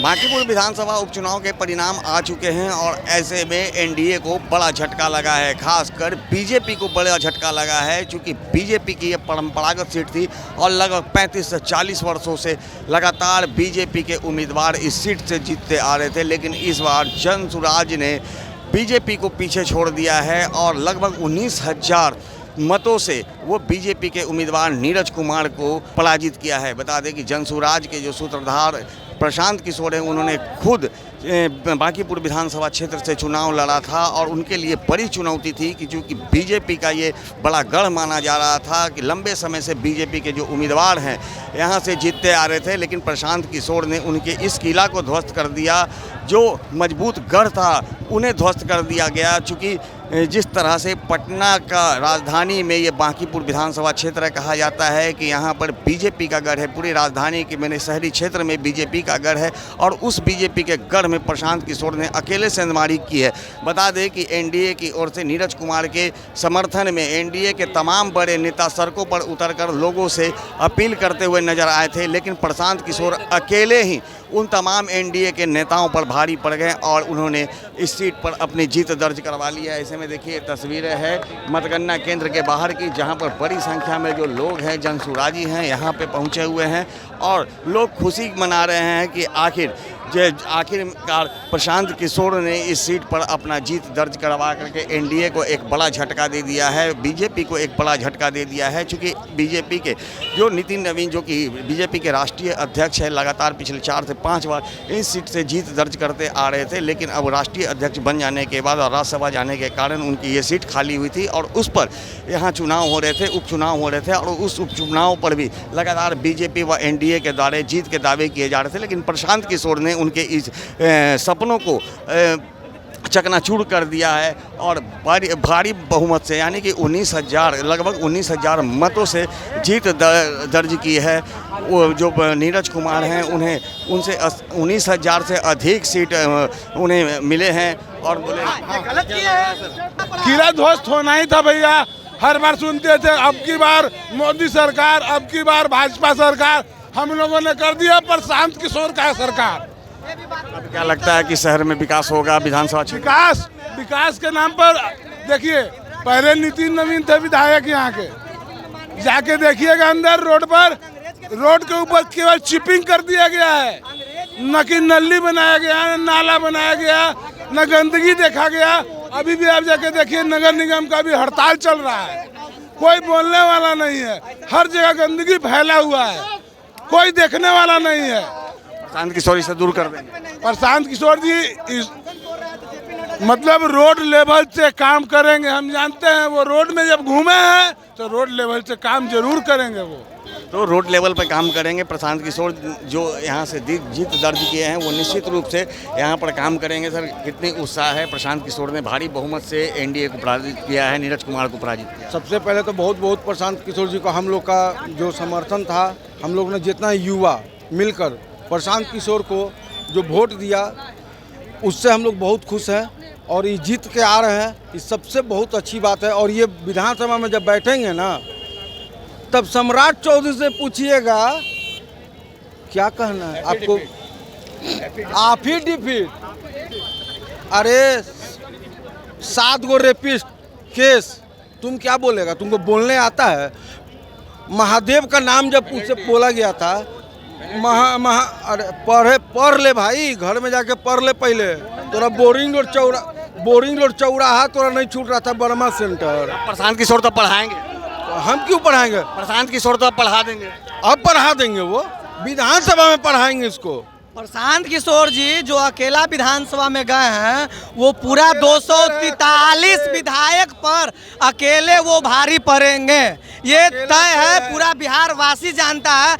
बांकीपुर विधानसभा उपचुनाव के परिणाम आ चुके हैं और ऐसे में एनडीए को बड़ा झटका लगा है, खासकर बीजेपी को बड़ा झटका लगा है, क्योंकि बीजेपी की ये परंपरागत सीट थी और लगभग 35 से 40 वर्षों से लगातार बीजेपी के उम्मीदवार इस सीट से जीतते आ रहे थे। लेकिन इस बार जनसुराज ने बीजेपी को पीछे छोड़ दिया है और लगभग 19,000 मतों से वो बीजेपी के उम्मीदवार नीरज कुमार को पराजित किया है। बता दें कि जनसुराज के जो सूत्रधार प्रशांत किशोर हैं, उन्होंने खुद बांकीपुर विधानसभा क्षेत्र से चुनाव लड़ा था और उनके लिए बड़ी चुनौती थी कि चूँकि बीजेपी का ये बड़ा गढ़ माना जा रहा था कि लंबे समय से बीजेपी के जो उम्मीदवार हैं यहाँ से जीतते आ रहे थे, लेकिन प्रशांत किशोर ने उनके इस किला को ध्वस्त कर दिया। जो मजबूत गढ़ था उन्हें ध्वस्त कर दिया गया। चूँकि जिस तरह से पटना का राजधानी में ये बांकीपुर विधानसभा क्षेत्र कहा जाता है कि यहाँ पर बीजेपी का गढ़ है, पूरी राजधानी के मैंने शहरी क्षेत्र में बीजेपी का गढ़ है और उस बीजेपी के गढ़ में प्रशांत किशोर ने अकेले सेंधमारी की है। बता दें कि एनडीए की ओर से नीरज कुमार के समर्थन में एनडीए के तमाम बड़े नेता सड़कों पर उतरकर लोगों से अपील करते हुए नजर आए थे, लेकिन प्रशांत किशोर अकेले ही उन तमाम एनडीए के नेताओं पर भारी पड़ गए और उन्होंने इस सीट पर अपनी जीत दर्ज करवा ली है। ऐसे में देखिए तस्वीरें हैं मतगणना केंद्र के बाहर की, जहां पर बड़ी संख्या में जो लोग हैं जनसुराजी हैं यहां पे पहुंचे हुए हैं और लोग खुशी मना रहे हैं कि आखिरकार प्रशांत किशोर ने इस सीट पर अपना जीत दर्ज करवा करके एनडीए को एक बड़ा झटका दे दिया है, बीजेपी को एक बड़ा झटका दे दिया है। चूँकि बीजेपी के जो नितिन नवीन, जो कि बीजेपी के राष्ट्रीय अध्यक्ष है, लगातार पिछले 4 से 5 बार इस सीट से जीत दर्ज करते आ रहे थे, लेकिन अब राष्ट्रीय अध्यक्ष बन जाने के बाद और राज्यसभा जाने के कारण उनकी ये सीट खाली हुई थी और उस पर यहाँ चुनाव हो रहे थे, उपचुनाव हो रहे थे और उस उपचुनाव पर भी लगातार बीजेपी व एनडीए के द्वारा जीत के दावे किए जा रहे थे। लेकिन प्रशांत किशोर ने उनके इस सपनों को चकनाचूर कर दिया है और भारी बहुमत से, यानी कि लगभग 19,000 मतों से जीत दर्ज की है। वो जो नीरज कुमार हैं उनसे 19,000 से अधिक सीट उन्हें मिले हैं और बोले किला ध्वस्त होना ही था भैया। हर बार सुनते थे अब की बार मोदी सरकार, अब की बार भाजपा सरकार, हम लोगों ने कर दिया प्रशांत किशोर का सरकार। अब क्या लगता है कि शहर में विकास होगा? विधानसभा विकास के नाम पर देखिए, पहले नितिन नवीन थे विधायक यहाँ के, जाके देखिएगा अंदर रोड के ऊपर केवल चिपिंग कर दिया गया है, न कि नली बनाया गया, न नाला बनाया गया, न गंदगी देखा गया। अभी भी आप जाके देखिए नगर निगम का भी हड़ताल चल रहा है, कोई बोलने वाला नहीं है, हर जगह गंदगी फैला हुआ है, कोई देखने वाला नहीं है। प्रशांत किशोर इसे दूर कर देंगे। प्रशांत किशोर जी मतलब रोड लेवल से काम करेंगे, हम जानते हैं वो रोड में जब घूमे हैं तो रोड लेवल से काम जरूर करेंगे। वो तो रोड लेवल पर काम करेंगे। प्रशांत किशोर जो यहाँ से जीत दर्ज किए हैं वो निश्चित रूप से यहाँ पर काम करेंगे। सर, कितनी उत्साह है? प्रशांत किशोर ने भारी बहुमत से एनडीए को पराजित किया है, नीरज कुमार को पराजित किया। सबसे पहले तो बहुत प्रशांत किशोर जी को हम लोग का जो समर्थन था, हम लोग ने जितना युवा मिलकर प्रशांत किशोर को जो वोट दिया उससे हम लोग बहुत खुश हैं और ये जीत के आ रहे हैं, ये सबसे बहुत अच्छी बात है। और ये विधानसभा में जब बैठेंगे ना, तब सम्राट चौधरी से पूछिएगा क्या कहना है आपको, आप ही डिफीट। अरे 7 गो रेपिस्ट केस, तुम क्या बोलेगा? तुमको बोलने आता है? महादेव का नाम जब उससे बोला गया था, अरे पढ़ ले भाई, घर में जाके पढ़ ले पहले। तोरा बोरिंग रोड चौराहा तोरा नहीं छूट रहा था, बर्मा सेंटर। प्रशांत किशोर तो पढ़ाएंगे, हम क्यों पढ़ाएंगे? प्रशांत किशोर तो पढ़ा देंगे। अब पढ़ा देंगे, वो विधानसभा में पढ़ाएंगे इसको। प्रशांत किशोर जी जो अकेला विधानसभा में गए हैं, वो पूरा 243 विधायक पर अकेले वो भारी पड़ेंगे, ये तय है। पूरा बिहार वासी जानता है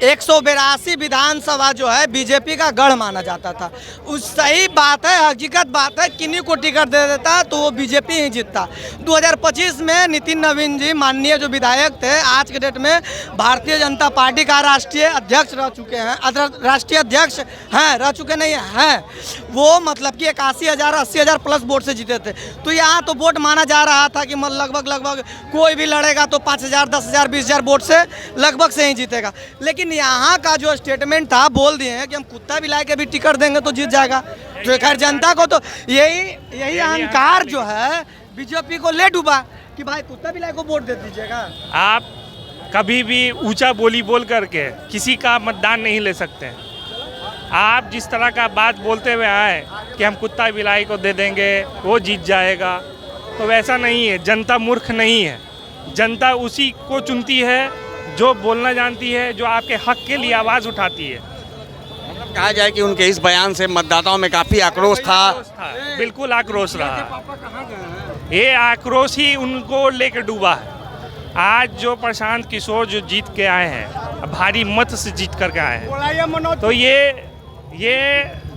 182 विधानसभा जो है बीजेपी का गढ़ माना जाता था। उस सही बात है, हकीकत बात है, किन्हीं को टिकट दे देता तो वो बीजेपी ही जीतता। 2025 में नितिन नवीन जी माननीय जो विधायक थे, आज के डेट में भारतीय जनता पार्टी का राष्ट्रीय अध्यक्ष रह चुके हैं, राष्ट्रीय अध्यक्ष हैं, रह चुके नहीं हैं वो, मतलब कि 81,000 80,000 प्लस वोट से जीते थे। तो यहाँ तो वोट माना जा रहा था कि लगभग कोई भी लड़ेगा तो 5,000 10,000 20,000 वोट से लगभग से ही जीतेगा। लेकिन यहाँ का जो स्टेटमेंट था बोल दिए हैं कि हम कुत्ता बिलाई के भी टिकट देंगे तो जीत जाएगा। तो खैर जनता को तो यही अहंकार जो है बीजेपी को ले डूबा कि भाई कुत्ता बिलाई को वोट दे दीजिएगा। आप कभी भी ऊंचा बोली बोल करके किसी का मतदान नहीं ले सकते हैं। आप जिस तरह का बात बोलते हुए आए कि हम कुत्ता बिलाई को दे देंगे वो जीत जाएगा, तो वैसा नहीं है। जनता मूर्ख नहीं है, जनता उसी को चुनती है जो बोलना जानती है, जो आपके हक के लिए आवाज़ उठाती है। कहा जाए कि उनके इस बयान से मतदाताओं में काफ़ी आक्रोश था। बिल्कुल आक्रोश रहा। ये आक्रोश ही उनको लेकर डूबा है। आज जो प्रशांत किशोर जो जीत के आए हैं, भारी मत से जीत करके आए हैं, तो ये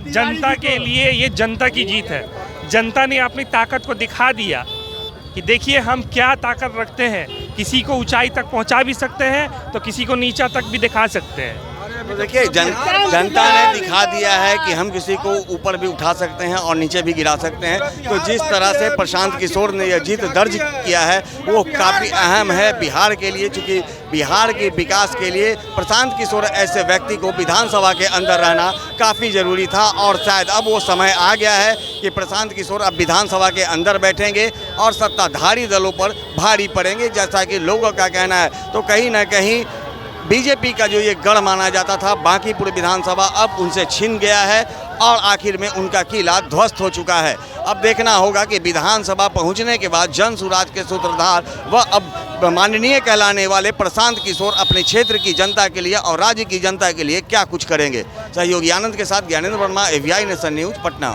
जनता के लिए, ये जनता की जीत है। जनता ने अपनी ताकत को दिखा दिया कि देखिए हम क्या ताकत रखते हैं, किसी को ऊंचाई तक पहुंचा भी सकते हैं तो किसी को नीचा तक भी दिखा सकते हैं। तो देखिए जनता ने दिखा दिया है कि हम किसी को ऊपर भी उठा सकते हैं और नीचे भी गिरा सकते हैं। तो जिस तरह से प्रशांत किशोर ने यह जीत दर्ज किया है वो काफ़ी अहम है बिहार के लिए, चूँकि बिहार के विकास के लिए प्रशांत किशोर ऐसे व्यक्ति को विधानसभा के अंदर रहना काफ़ी ज़रूरी था। और शायद अब वो समय आ गया है कि प्रशांत किशोर अब विधानसभा के अंदर बैठेंगे और सत्ताधारी दलों पर भारी पड़ेंगे, जैसा कि लोगों का कहना है। तो कहीं ना कहीं बीजेपी का जो ये गढ़ माना जाता था बांकीपुर विधानसभा अब उनसे छिन गया है और आखिर में उनका किला ध्वस्त हो चुका है। अब देखना होगा कि विधानसभा पहुंचने के बाद जन सुराज के सूत्रधार व अब माननीय कहलाने वाले प्रशांत किशोर अपने क्षेत्र की जनता के लिए और राज्य की जनता के लिए क्या कुछ करेंगे। सहयोगी आनंद के साथ Gyanendra Verma, AVI nation news, Patna.